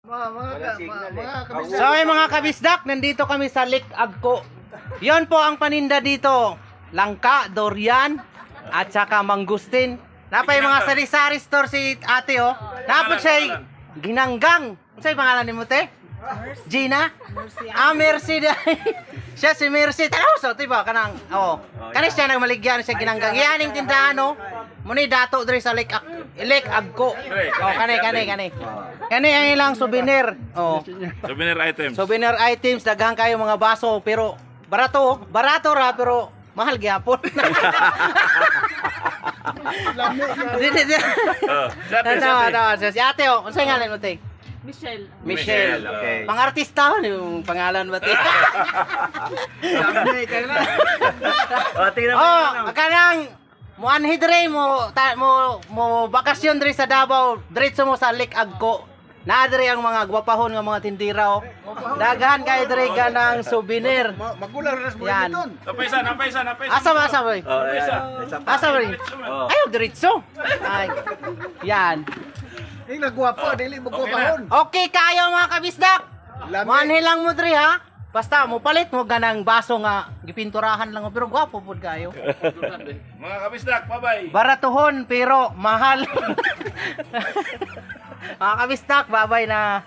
So ay mga kabisdak, nandito kami sa Lake Agco. Yon po ang paninda dito. Langka, durian, at saka mangustin. Napay mga sari-sari store si ate oh. Napot siya ginanggang. Ano sa'yo pangalan ni mo te? Gina? Mercy dahil. Siya si Mercy. Tanaw so, diba? Kanang, oh. Kanis siya nagmaligyan siya ginanggang. Yaning tindahan oh. Muni dato diri sa Lake Agco. Oh, kani. Kani ang ilang souvenir. Oh. Souvenir items. Souvenir items, daghang kayo mga baso pero barato ra pero mahal gyapon. Si ate oh, unsa ngalan mo te? Michelle. Okay. Pang-artista yung pangalan ba te? Oh, kanang mo anhidre mo bakasyon diri sa Davao, diretso mo sa Lake Agco. Naa diri ang mga gwapahon nga mga tindira oh. Daghan kay diri ganang souvenir. Magulang ras mo Yan. dito. Napaysa. Asa boy? Asa boy? Ayaw diretso. Ay. Yan. Yung nagwapo, dili magwapahon. Okay kayo mga kabisdak. Lami. Manhi lang mo diri ha. Basta mo palit mo ganang baso nga gipinturahan lang pero gwapo pud kayo. Mga kabisdak, bye-bye. Baratuhon pero mahal. Mga kabistak, babay na.